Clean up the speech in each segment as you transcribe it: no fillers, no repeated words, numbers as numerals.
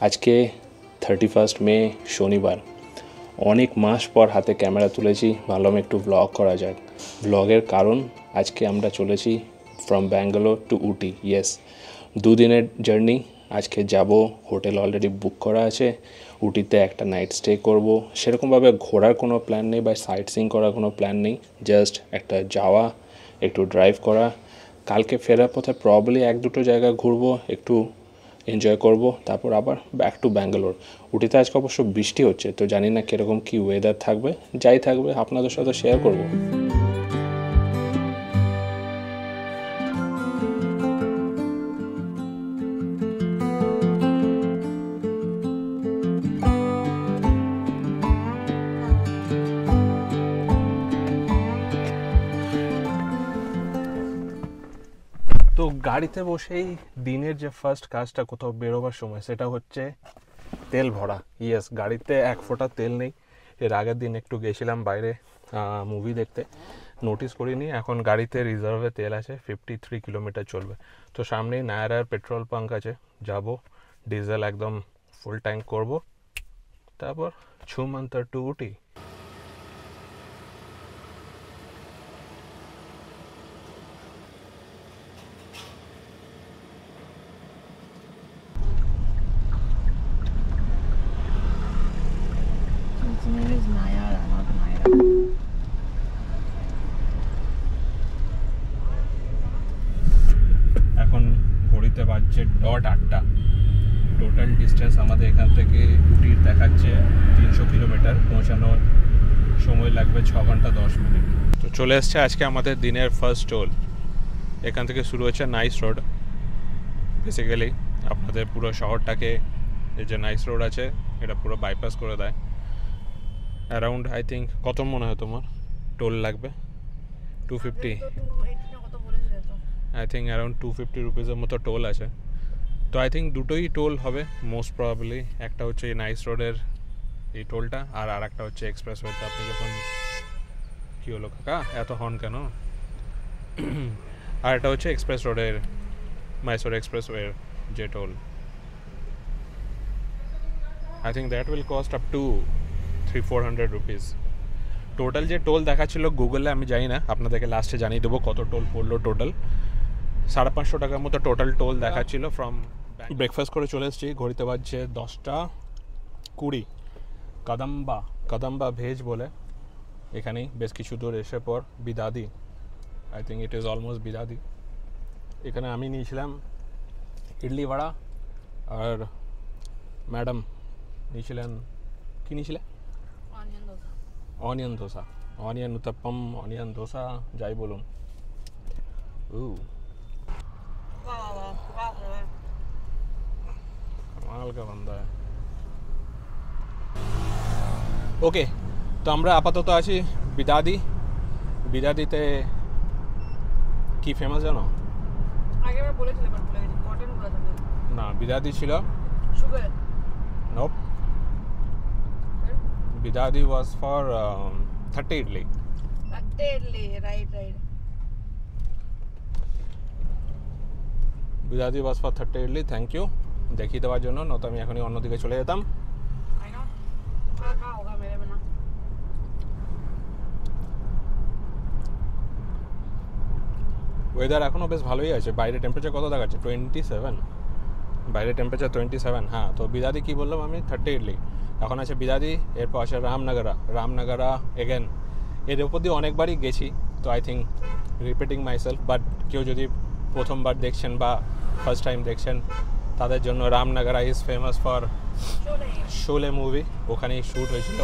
आज के 31 मे शनिवार अनेक मास पर हाथे कैमरा तुलेছি ভাবলাম একটু ব্লগ করা যাক। ব্লগের কারণ আজকে আমরা চলেছি from Bangalore to Ooty. Yes, দুদিনের জার্নি। আজকে যাব, হোটেল অলরেডি বুক করা আছে। উটিতে একটা নাইট স্টে করব। সেরকমভাবে ঘোরার কোনো প্ল্যান নেই বা সাইট সিইং করার কোনো প্ল্যান নেই, জাস্ট একটা যাওয়া, একটু ড্রাইভ করা। কালকে ফেরার পথে প্রবাবলি এক দুটো জায়গা ঘুরবো, একটু এনজয় করব, তারপর আবার ব্যাক টু ব্যাঙ্গালোর। উটিতে আজকে অবশ্য বৃষ্টি হচ্ছে, তো জানি না কীরকম কী ওয়েদার থাকবে। যাই থাকবে আপনাদের সাথে শেয়ার করব। তো গাড়িতে বসেই দিনের যে ফার্স্ট কাজটা কোথাও বেরোবার সময় সেটা হচ্ছে তেল ভরা। ইয়েস, গাড়িতে এক ফোঁটা তেল নেই। এর আগের দিন একটু গেছিলাম বাইরে মুভি দেখতে, নোটিস করিনি। এখন গাড়িতে রিজার্ভে তেল আছে, 53 কিলোমিটার চলবে। তো সামনেই নায়ারার পেট্রোল পাম্প আছে, যাব, ডিজেল একদম ফুল ট্যাঙ্ক করব, তারপর ছুমন্তর to Ooty. Its name is Nayara, not Naira. এখন ঘড়িতে বাজছে ডট 8টা। টোটাল ডিস্টেন্স আমাদের এখান থেকে উটির দেখাচ্ছে 300 কিলোমিটার। পৌঁছানোর সময় লাগবে 6 ঘন্টা 10 মিনিট। তো চলে এসছে আজকে আমাদের দিনের ফার্স্ট টোল। এখান থেকে শুরু হচ্ছে নাইস রোড। বেসিক্যালি আপনাদের পুরো শহরটাকে, এই যে নাইস রোড আছে, এটা পুরো বাইপাস করে দেয়। অ্যারাউন্ড আই থিঙ্ক কত মনে হয় তোমার টোল লাগবে? 250। আই থিঙ্ক অ্যারাউন্ড 250 রুপিসের মতো টোল আছে। তো আই থিঙ্ক দুটোই টোল হবে মোস্ট প্রবাবলি। একটা হচ্ছে এই নাইস রোডের এই টোলটা, আর একটা হচ্ছে এক্সপ্রেসওয়েতে। আপনি যখন কী হলো কাকা এত হর্ন কেন? আর একটা হচ্ছে এক্সপ্রেস রোডের, মাইসোর এক্সপ্রেসওয়ের যে toll. I think that will cost up to 300-400 rupees. Total যে টোল দেখাচ্ছিল গুগলে, আমি জানি না, আপনাদেরকে লাস্টে জানিয়ে দেবো কত টোল পড়লো। টোটাল 550 টাকার মতো টোটাল টোল দেখাচ্ছিল। ফ্রম ব্রেকফাস্ট করে চলে এসেছি, ঘড়িতে বাজছে 10টা 20। কদম্বা ভেজ বলে এখানেই বেশ কিছু দূর এসে পর Bidadi, I think it is almost Bidadi. এখানে আমি নিয়েছিলাম ইডলি বড়া, আর ম্যাডাম নিয়েছিলেন, কী নিয়েছিলেন? Onion dosa, onion uttapam, onion dosa, যাই বলুন। कमाल का बंदा है। ওকে, তো আমরা আপাতত আছি বিদাদিতে। কি ফেমাস জানো? আগে আমরা বলেছিলাম, বাট ভুলে গেছি। কটন গুলো না, বিদাদি ছিল sugar. Nope, Bidadi was for 30 idli. 30 idli, right. Bidadi was for 30 idli. Thank you দেখিয়ে দেওয়ার জন্য, নয়তো আমি এখনই অন্যদিকে চলে যেতাম। ওয়েদার এখনও বেশ ভালোই আছে। বাইরে টেম্পারেচার কত দেখাচ্ছে? 27। বাইরে টেম্পারেচার 27। হ্যাঁ, তো বিদাদি কি বললাম আমি? 30 ইডলি। এখন আছে বিদাদি, এরপর আছে রামনগরা এগেন। এর ওপর দিয়ে অনেকবারই গেছি, তো I think repeating myself. But কেউ যদি প্রথমবার দেখছেন বা ফার্স্ট টাইম দেখছেন, তাদের জন্য Ramanagara is famous for Sholay movie. ওখানেই শ্যুট হয়েছিল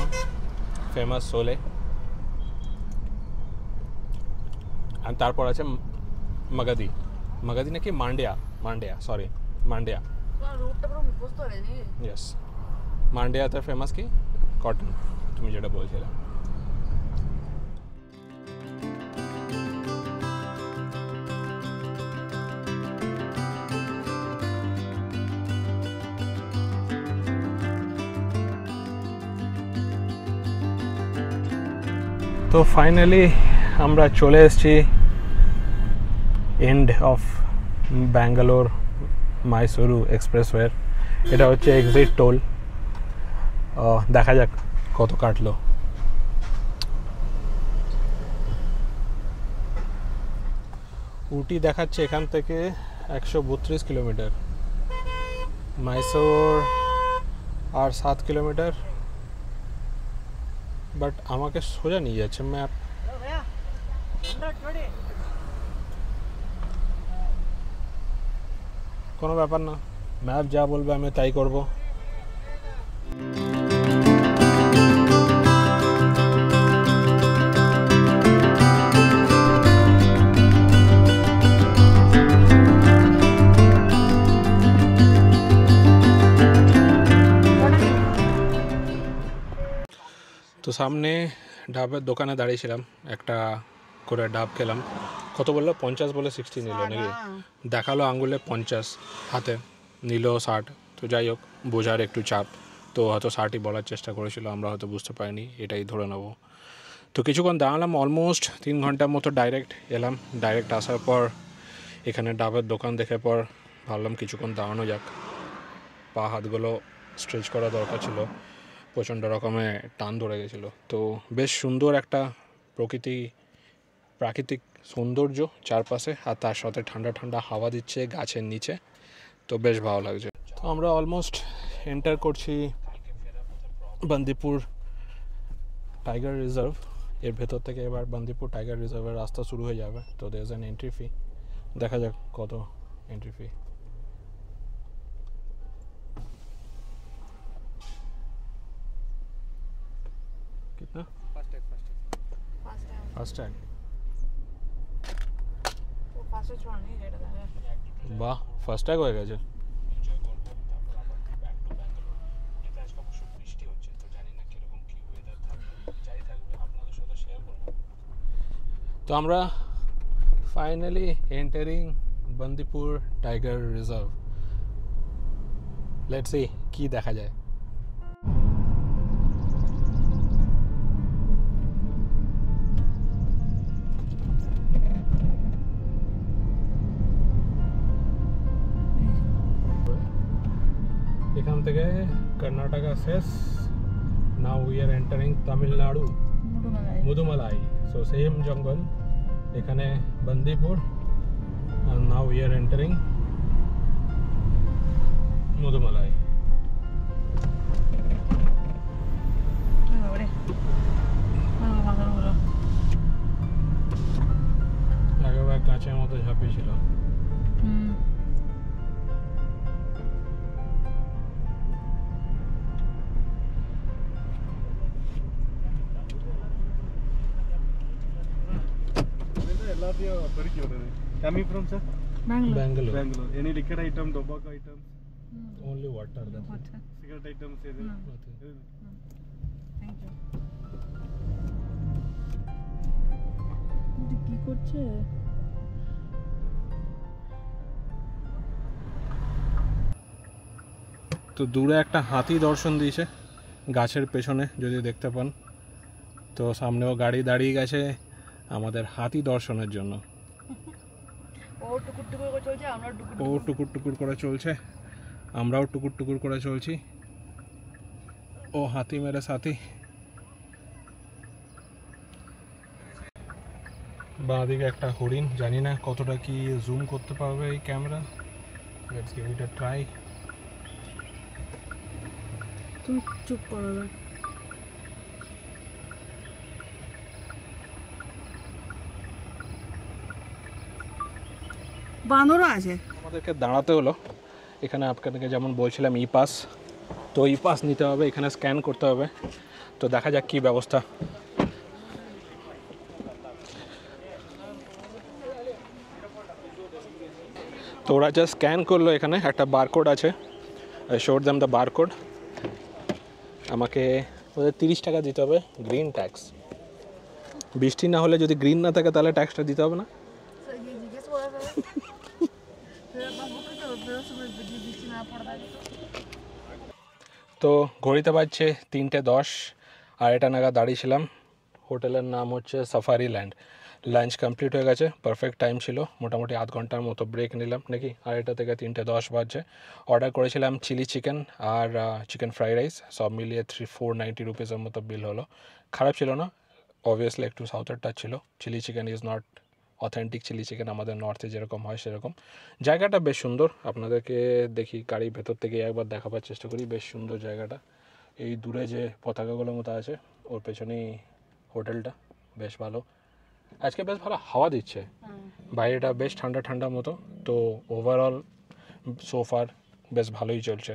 ফেমাস শোলে। আর তারপর আছে মাগাদি নাকি মান্ডিয়া। ইয়েস, মান্ডিয়াতে ফেমাস কি কটন, তুমি যেটা বলছিলে। তো ফাইনালি আমরা চলে এসেছি এন্ড অফ ব্যাঙ্গালোর মাইসুরু এক্সপ্রেসওয়ের। এটা হচ্ছে এক্সিট টোল, দেখা যাক কত কাটলো। উটি দেখাচ্ছে এখান থেকে 132 কিলোমিটার, মাইসোর আর 7 কিলোমিটার, বাট আমাকে সোজা নিয়ে যাচ্ছে ম্যাপ। কোনো ব্যাপার না, ম্যাপ যা বলবে আমি তাই করব। তো সামনে ডাবের দোকানে দাঁড়িয়েছিলাম, একটা করে ডাব খেলাম। কত বললো? 50 বলে 60 নিল নাকি? দেখালো আঙ্গুলে 50, হাতে নিল 60। তো যাই হোক, বোঝার একটু চাপ, তো হয়তো 60ই বলার চেষ্টা করেছিল, আমরা হয়তো বুঝতে পারিনি, এটাই ধরে নেব। তো কিছুক্ষণ দাঁড়ালাম, অলমোস্ট 3 ঘন্টার মতো। ডাইরেক্ট এলাম, ডাইরেক্ট আসার পর এখানে ডাবের দোকান দেখে পর ভাবলাম কিছুক্ষণ দাঁড়ানো যাক, পা হাতগুলো স্ট্রেচ করা দরকার ছিল, প্রচণ্ড রকমের টান ধরে গেছিলো। তো বেশ সুন্দর একটা প্রাকৃতিক সৌন্দর্য চারপাশে, আর তার সাথে ঠান্ডা ঠান্ডা হাওয়া দিচ্ছে গাছের নিচে, তো বেশ ভালো লাগছে। তো আমরা অলমোস্ট এন্টার করছি বান্দিপুর টাইগার রিজার্ভ। এর ভেতর থেকে এবার বান্দিপুর টাইগার রিজার্ভের রাস্তা শুরু হয়ে যাবে। তো there is an entry fee, দেখা যাক কত এন্ট্রি ফি। कितना? Fast tag. বাহ, ফার্স্ট ট্যাগ হয়ে গেছে। তো আমরা finally entering Bandipur tiger reserve. Let's see কি দেখা যায়। এখান থেকে কর্ণাটকা শেষ, now we are entering Tamil Nadu, Mudumalai. So same জঙ্গল, এখানে Bandipur, and now we are entering Mudumalai. আগেবার কাঁচের মতো ঝাঁপিয়েছিল। Coming from sir? Bangalore. Bangalore. Any liquor item, tobacco items, Only water. That's it. cigarette items? Nothing. Thank you. কি করছে? তো দূরে একটা হাতি দর্শন দিয়েছে গাছের পেছনে, যদি দেখতে পান। তো সামনেও গাড়ি দাঁড়িয়ে গেছে আমাদের হাতি দর্শনের জন্য। ও টুকুর টুকুর করে চলছে, আমরা ও টুকুর টুকুর করে চলছে, আমরাও টুকুর টুকুর করে চলছি। ও হাতি মেরে সাথী। বাঁদিকে একটা হরিণ, জানি না কতটা কি জুম করতে পারবে এই camera. Let's give it a try. তুমি চুপ করো না। বানরও আছে। আমাদেরকে দাঁড়াতে হলো এখানে, আপনাদেরকে যেমন বলছিলাম ই পাস। তো ই পাস নিতে হবে, এখানে স্ক্যান করতে হবে। তো দেখা যাক কী ব্যবস্থা। তো ওরা যা স্ক্যান করলো, এখানে একটা বারকোড আছে, শোড দেম দ্য বারকোড। আমাকে ওদের 30 টাকা দিতে হবে, গ্রিন ট্যাক্স। বৃষ্টি না হলে যদি গ্রিন না থাকে তাহলে ট্যাক্সটা দিতে হবে না। তো ঘড়িতে বাজছে 3:10, আর এটা নাগাদ দাঁড়িয়েছিলাম। হোটেলের নাম হচ্ছে সাফারি ল্যান্ড। লাঞ্চ কমপ্লিট হয়ে গেছে, পারফেক্ট টাইম ছিল, মোটামুটি আধ ঘন্টার মতো ব্রেক নিলাম নাকি, 2:30 থেকে 3:10 বাজছে। অর্ডার করেছিলাম চিলি চিকেন আর চিকেন ফ্রাইড রাইস, সব মিলিয়ে 490 রুপিসের মতো বিল হলো। খারাপ ছিল না, অবভিয়াসলি একটু সাউথের টাচ ছিল। Chilli chicken is not authentic chilli chicken আমাদের নর্থে যেরকম হয় সেরকম। জায়গাটা বেশ সুন্দর, আপনাদেরকে দেখি গাড়ির ভেতর থেকে একবার দেখাবার চেষ্টা করি। বেশ সুন্দর জায়গাটা, এই দূরে যে পতাকাগুলোর মতো আছে ওর পেছনেই হোটেলটা, বেশ ভালো। আজকে বেশ ভালো হাওয়া দিচ্ছে, বাইরেটা বেশ ঠান্ডা ঠান্ডা মতো, তো ওভারঅল সোফার বেশ ভালোই চলছে।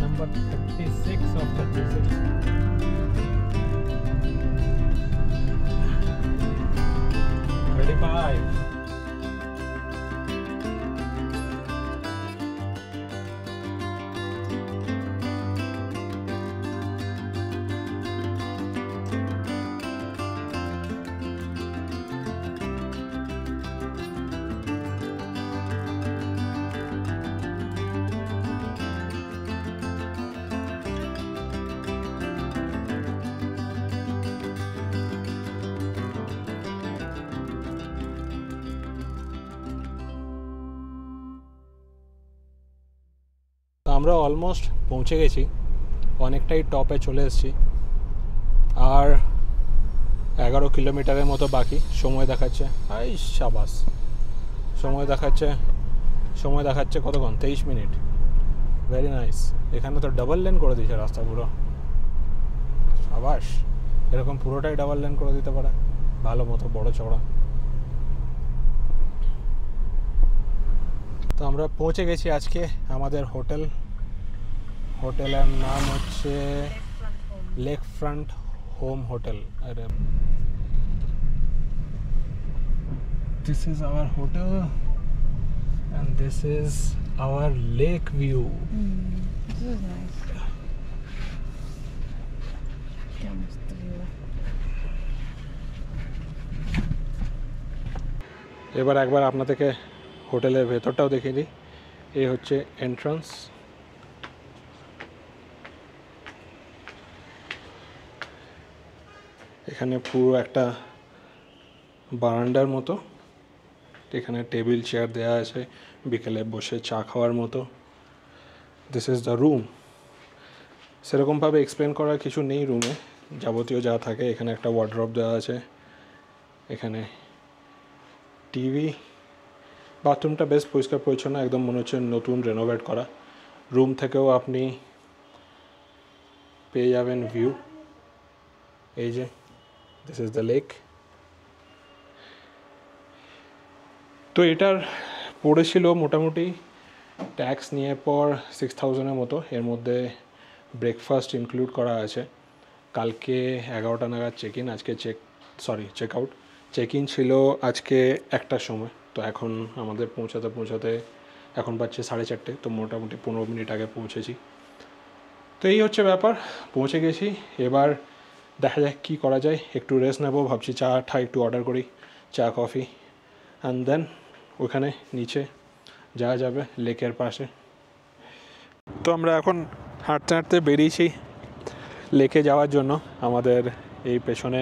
Number 36 of 36. আমরা অলমোস্ট পৌঁছে গেছি, অনেকটাই টপে চলে এসেছি, আর 11 কিলোমিটারের মতো বাকি। সময় দেখাচ্ছে এই শাবাস, সময় দেখাচ্ছে কতক্ষণ, 23 মিনিট। Very nice. এখানে তো ডাবল লেন করে দিয়েছে রাস্তা পুরো, শাবাস। এরকম পুরোটাই ডাবল লেন করে দিতে পারে, ভালো মতো বড় চওড়া। তো আমরা পৌঁছে গেছি আজকে আমাদের হোটেলের নাম হচ্ছে লেক ফ্রন্ট হোম হোটেল। আরে this is our hotel and this is our lake view. This is nice. क्या मस्त view है। এবার একবার আপনাদেরকে হোটেলের ভেতরটাও দেখিয়ে দিই। এই হচ্ছে এন্ট্রান্স, এখানে পুরো একটা বারান্দার মতো, এখানে টেবিল চেয়ার দেওয়া আছে বিকেলে বসে চা খাওয়ার মতো। This is the room. সেরকমভাবে এক্সপ্লেন করার কিছু নেই রুমে, যাবতীয় যা থাকে। এখানে একটা ওয়ার্ড্রপ দেওয়া আছে, এখানে টিভি, বাথরুমটা বেশ পরিষ্কার পরিচ্ছন্ন, একদম মনে হচ্ছে নতুন রেনোভেট করা। রুম থেকেও আপনি পেয়ে যাবেন ভিউ, এই যে দিস ইজ দ্য লেক। তো এটার পড়েছিল মোটামুটি ট্যাক্স নিয়ে পর 6000-এর মতো। এর মধ্যে ব্রেকফাস্ট ইনক্লুড করা আছে। কালকে 11টা নাগাদ চেক ইন, আজকে চেক আউট। চেক ইন ছিল আজকে 1টার সময়, তো এখন আমাদের পৌঁছাতে এখন বাজছে 4:30, তো মোটামুটি 15 মিনিট আগে পৌঁছেছি। তো এই হচ্ছে ব্যাপার, পৌঁছে গেছি। এবার দেখা যাক কী করা যায়, একটু রেস্ট নেবো ভাবছি, চা একটু অর্ডার করি, চা কফি, অ্যান্ড দেন ওখানে নিচে যাওয়া যাবে লেকের পাশে। তো আমরা এখন হাঁটতে হাঁটতে বেরিয়েছি লেকে যাওয়ার জন্য। আমাদের এই পেছনে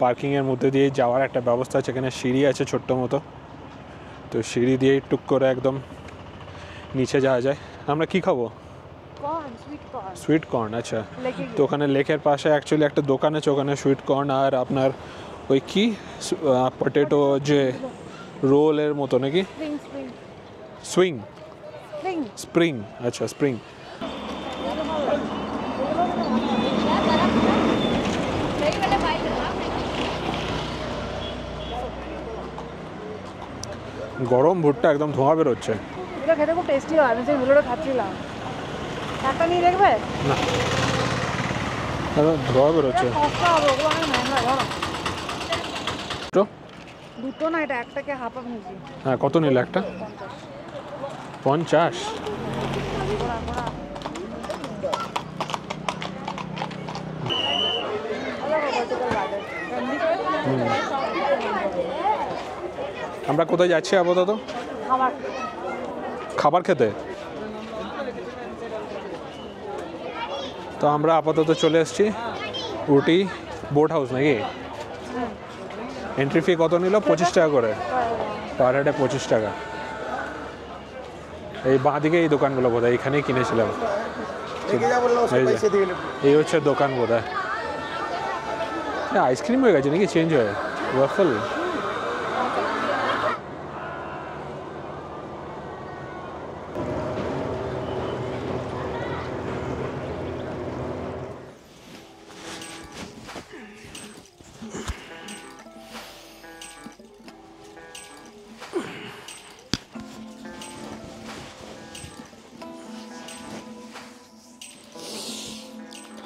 পার্কিংয়ের মধ্যে দিয়ে যাওয়ার একটা ব্যবস্থা আছে, এখানে সিঁড়ি আছে ছোট্ট মতো, তো সিঁড়ি দিয়েই টুক করে একদম নিচে যাওয়া যায়। আমরা কি খাবো? Sweet corn. আচ্ছা, তো ওখানে লেকের পাশে অ্যাকচুয়ালি একটা দোকান আছে, ওখানে সুইট কর্ন আর আপনার ওই কি পটেটো যে রোলের মতো নাকি, স্প্রিং। আচ্ছা, স্প্রিং। গরম ভুট্টা, একদম ধোঁয়া বেরোচ্ছে। এটা খেতে খুব টেস্টি হয়, আমি যে ভুলোটা খাচ্ছিলাম। একটা নিয়ে দেখবে না, ধোঁয়া বেরোচ্ছে। সস্তা হবে, ওগুলো অনেক মেহঙ্গা জানো। তো দুটো না, এটা একটাকে হাফ নিয়েছি। হ্যাঁ, কত নিল একটা? 50। আমরা কোথায় যাচ্ছি আপাতত? খাবার খাবার খেতে। তো আমরা আপাতত চলে এসেছি উটি বোট হাউস নাকি। এন্ট্রি ফি কত নিল? 25 টাকা করে, পার হেডে 25 টাকা। এই বাঁ দিকে এই দোকানগুলো বোধহয় এইখানেই কিনেছিলাম। এই হচ্ছে দোকান বোধহয়। আইসক্রিম হয়ে গেছে নাকি চেঞ্জ হয়ে? ওয়াফল।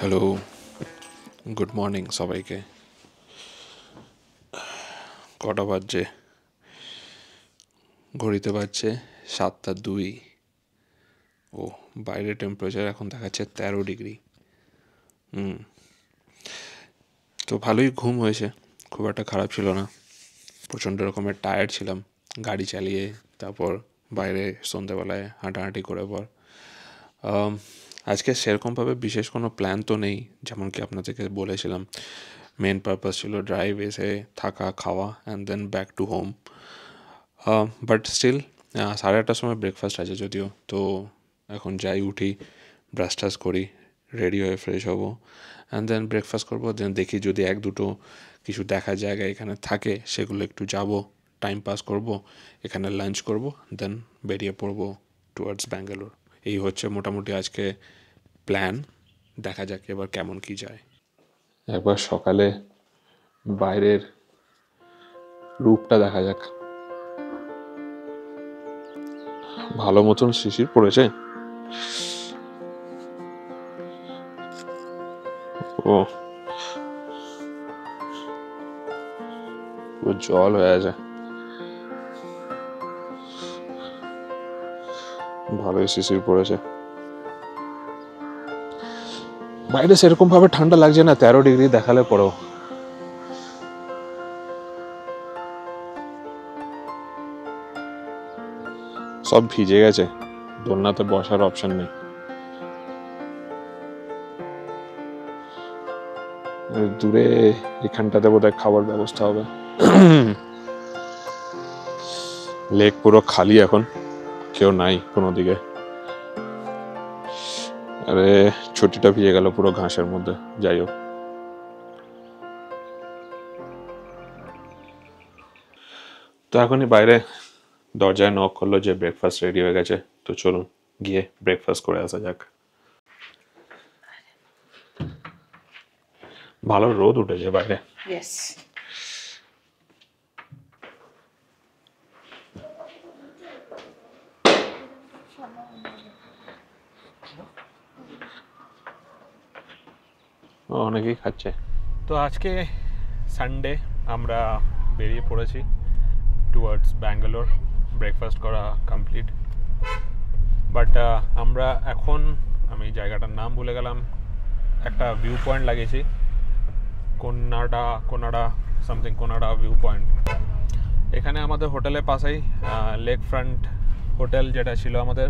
হ্যালো, গুড মর্নিং সবাইকে। কটা বাজছে? ঘড়িতে বাজছে 7:02। ও, বাইরে টেম্পারেচার এখন দেখাচ্ছে 13 ডিগ্রি। তো ভালোই ঘুম হয়েছে, খুব একটা খারাপ ছিল না। প্রচণ্ড রকমের টায়ার্ড ছিলাম গাড়ি চালিয়ে, তারপর বাইরে সন্ধ্যেবেলায় হাঁটাহাঁটি করে পর। আজকে সেরকমভাবে বিশেষ কোনো প্ল্যান তো নেই, যেমন কি আপনাদেরকে বলেছিলাম। মেন পারপাস ছিল ড্রাইভ, এসে থাকা, খাওয়া and then back to home. But still 8:30টার সময় ব্রেকফাস্ট আছে যদিও। তো এখন যাই, উঠি, ব্রাশ টাশ করি, রেডি হয়ে ফ্রেশ হবো, অ্যান্ড দেন ব্রেকফাস্ট করবো। দেন দেখি যদি 1-2 কিছু দেখার জায়গা এখানে থাকে সেগুলো একটু যাব, টাইম পাস করব, এখানে লাঞ্চ করব, দেন বেরিয়ে পড়বো টুয়ার্ডস ব্যাঙ্গালোর। এই হচ্ছে মোটামুটি আজকে প্ল্যান। দেখা যাক এবার কেমন কি যায়। একবার সকালে বাইরের রূপটা দেখা যাক। ভালো মতন শিশির পড়েছে। ও, জল হয়ে আছে। ভালোই শিশির পড়েছে। বাইরে সেরকম ভাবে ঠান্ডা লাগছে না, 13 ডিগ্রি দেখালে পড়ো। সব ভিজে গেছে, দোলনাতে বসার অপশন নেই। দূরে এখানটাতে বোধহয় খাবার ব্যবস্থা হবে। লেক পুরো খালি এখন, কেউ নাই কোনো দিকে। আরে ছুটিটা ভিজে গেল পুরো ঘাসের মধ্যে। যাই হোক, তো এখনই বাইরে দরজায় নক করলো যে ব্রেকফাস্ট রেডি হয়ে গেছে। তো চলুন গিয়ে ব্রেকফাস্ট করে আসা যাক। ভালো রোদ উঠেছে বাইরে। অনেকেই খাচ্ছে। তো আজকে সানডে, আমরা বেরিয়ে পড়েছি টুয়ার্ডস ব্যাঙ্গালোর। ব্রেকফাস্ট করা কমপ্লিট, বাট আমরা এখন, আমি জায়গাটার নাম ভুলে গেলাম, একটা ভিউ পয়েন্ট লাগিয়েছি, কোনাডা সামথিং, কোনাডা ভিউ পয়েন্ট। এখানে আমাদের হোটেলের পাশেই লেক ফ্রন্ট হোটেল, যেটা ছিল আমাদের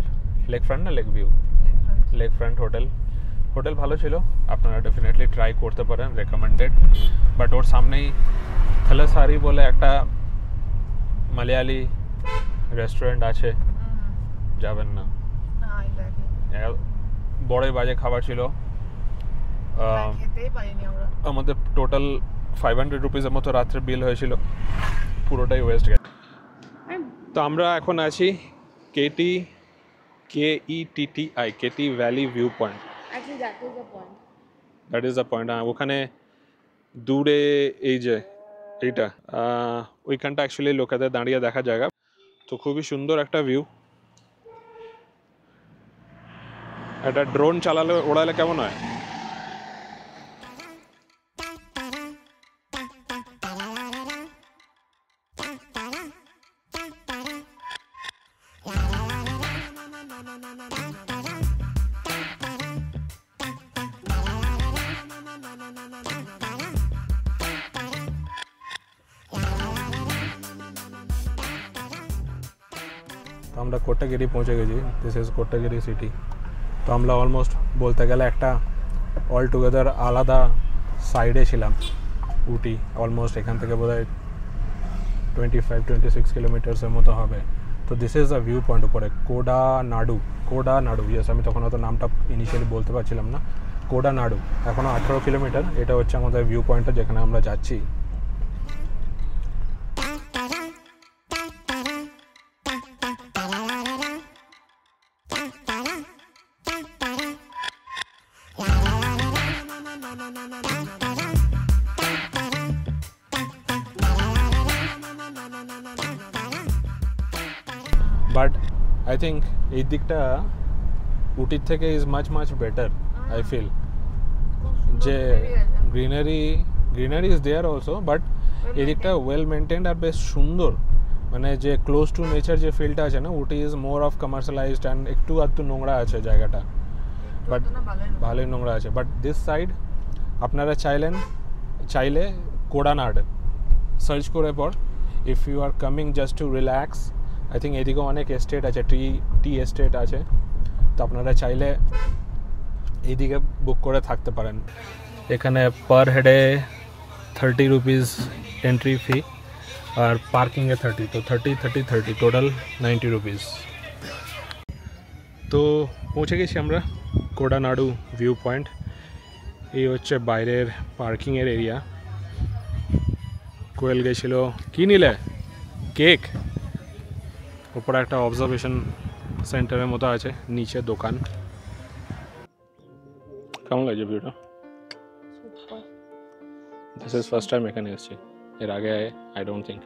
লেক ফ্রন্ট না lake view, lake front hotel ভালো ছিল, আপনারা ডেফিনেটলি ট্রাই করতে পারেন, রেকমেন্ডেড। বাট ওর সামনেই থালাসারি বলে একটা মালয়ালি রেস্টুরেন্ট আছে, যাবেন না, বড়ই বাজে খাবার ছিল। আমাদের টোটাল 500 রুপিসের মতো রাত্রে বিল হয়েছিল, পুরোটাই ওয়েস্ট গেছে। তো আমরা এখন আছি KT valley view point. That is the point. ওখানে দূরে এই যে এইটা, ওইখানটা অ্যাকচুয়ালি লোকেদের দাঁড়িয়ে দেখা জায়গা। তো খুবই সুন্দর একটা ভিউ। একটা ড্রোন ওড়ালে কেমন হয়? আমরা কোট্টাগিরি পৌঁছে গেছি। This is Kotagiri city. তো আমরা অলমোস্ট বলতে গেলে একটা অল টুগেদার আলাদা সাইডে ছিলাম। উটি অলমোস্ট এখান থেকে বোধহয় 25-26 কিলোমিটার্সের মতো হবে। তো this is the view point উপরে কোডানাডু, ইয়েস, আমি তখন হয়তো নামটা ইনিশিয়ালি বলতে পারছিলাম না। কোডানাডু, এখনও 18 কিলোমিটার। এটা হচ্ছে আমাদের ভিউ পয়েন্টটা যেখানে আমরা যাচ্ছি। বাট আই থিঙ্ক এই দিকটা উটির থেকে is much better I feel. যে greenery is there also, but এদিকটা ওয়েল মেনটেন্ড আর বেশ সুন্দর। মানে যে ক্লোজ টু নেচার যে ফিলটা আছে না, Ooty is more of commercialised and একটু আধটু নোংরা আছে জায়গাটা, বাট ভালোই নোংরা আছে। বাট দিস সাইড আপনারা চাইলে কোডানাড সার্চ করে পর, if you are coming just to relax, I think এদিকে অনেক এস্টেট আছে, টি এস্টেট আছে। তো আপনারা চাইলে এইদিকে বুক করে থাকতে পারেন। এখানে পার হেডে 30 রুপিস এন্ট্রি ফি আর পার্কিংয়ে 30, তো 30 টোটাল 90 রুপিস। তো পৌঁছে গেছি আমরা কোডানাডু ভিউ পয়েন্ট। এই হচ্ছে বাইরের পার্কিংয়ের এরিয়া। কোয়েল গেছিলো, কী নিলে? কেক। উপরে একটা অবজারভেশন সেন্টারের মতো আছে, নিচে দোকান। কেমন লাগছে ভিউটা? দিস ইজ ফার্স্ট টাইম এখানে এসেছি, এর আগে আই ডোন্ট থিঙ্ক।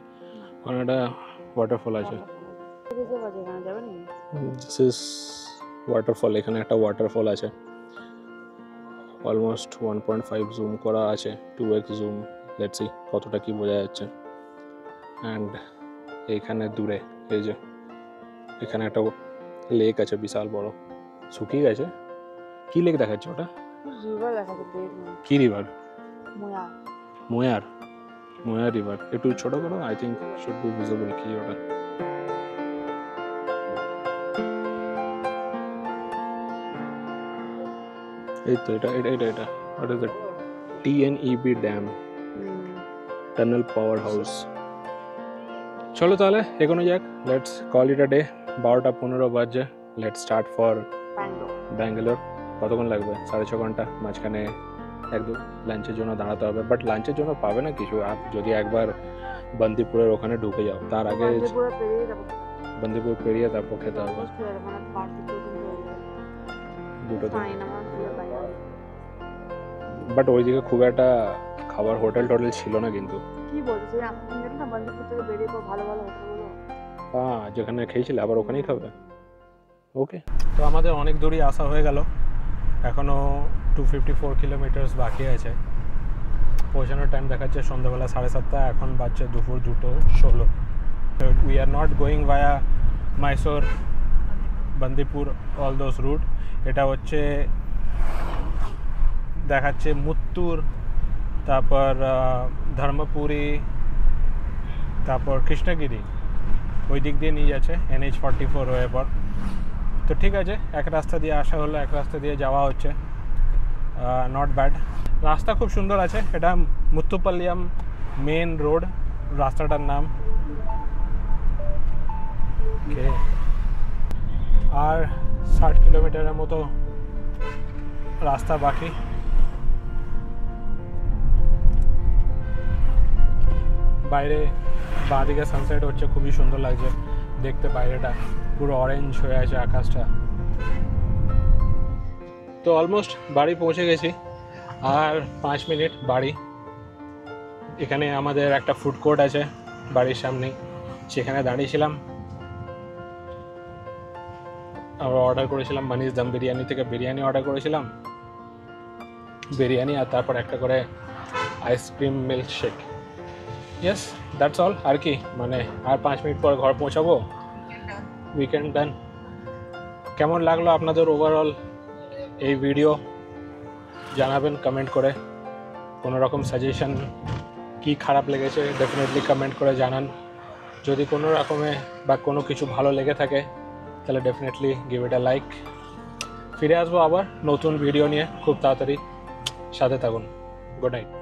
ওখানে একটা ওয়াটারফল আছে, দিস ইজ ওয়াটারফল। এখানে একটা ওয়াটারফল আছে, অলমোস্ট 1.5 জুম করা আছে, 2x জুম। লেটস সি কতটা কি বোঝা যাচ্ছে। অ্যান্ড এইখানে দূরে এই যে এখানে একটা লেক আছে বিশাল বড়, শুকিয়ে গেছে। কি লেক দেখাচ্ছে ওটা? কি রিভার? Mower river. একটু ছোট করো, I think should be visible. কি ওটা? এই তো এটা what is it? TNEB dam, tunnel power house. চলো তাহলে এগোনো যাক। Let's call it a day. 12:15 বাজে। Let's start for Bangalore. কতক্ষণ লাগবে? 6.5 ঘন্টা। মাঝখানে একদম লাঞ্চের জন্য দাঁড়াতে হবে, বাট লাঞ্চের জন্য পাবে না কিছু। আর যদি একবার বন্দিপুরের ওখানে ঢুকে যাও, তার আগে বন্দিপুর পেরিয়ে তারপর খেতে হবে। দুটো দিন, বাট ওইদিকে খুব একটা খাবার হোটেল ছিল না কিন্তু। কি বলছো, না বন্দিপুর থেকে বেরিয়ে ভালো হোটেলগুলো? হ্যাঁ, যেখানে খেয়েছিলে আবার ওখানেই খাবে। ওকে, তো আমাদের অনেক দূরই আসা হয়ে গেল। এখনও 254 কিলোমিটার্স বাকি আছে। পৌঁছানোর টাইম দেখাচ্ছে সন্ধ্যাবেলা 7:30, এখন বাজছে দুপুর 2:16। We are not going via Mysore, Bandipur, all those route. এটা হচ্ছে দেখাচ্ছে মুত্তুর, তারপর ধর্মপুরি, তারপর কৃষ্ণগিরি, ওই দিক দিয়ে নিয়ে যাচ্ছে NH44 হয়ে পর। তো ঠিক আছে, এক রাস্তা দিয়ে আসা হলো, এক রাস্তা দিয়ে যাওয়া হচ্ছে। নট ব্যাড, রাস্তা খুব সুন্দর আছে। এটা মুত্তুপাল্লিয়াম মেন রোড রাস্তাটার নাম। আর 60 কিলোমিটারের মতো রাস্তা বাকি। বাইরে বাঁদিকে সানসেট হচ্ছে, খুবই সুন্দর লাগছে দেখতে। বাইরেটা পুরো অরেঞ্জ হয়ে আছে আকাশটা। তো অলমোস্ট বাড়ি পৌঁছে গেছি, আর 5 মিনিট বাড়ি। এখানে আমাদের একটা ফুড কোর্ট আছে বাড়ির সামনেই, সেখানে দাঁড়িয়েছিলাম। আমরা অর্ডার করেছিলাম মানিস দম বিরিয়ানি থেকে, বিরিয়ানি অর্ডার করেছিলাম, বিরিয়ানি, আর তারপর একটা করে ice cream milkshake. Yes, that's all. আর কি, মানে আর 5 মিনিট পর ঘর পৌঁছাবো। Weekend done. কেমন লাগলো আপনাদের ওভারঅল এই ভিডিও জানাবেন কমেন্ট করে। কোনো রকম সাজেশন, কি খারাপ লেগেছে ডেফিনেটলি কমেন্ট করে জানান। যদি কোনো রকমে বা কোনো কিছু ভালো লেগে থাকে তাহলে definitely give it a like. ফিরে আসবো আবার নতুন ভিডিও নিয়ে খুব তাড়াতাড়ি, সাথে থাকুন। Good night.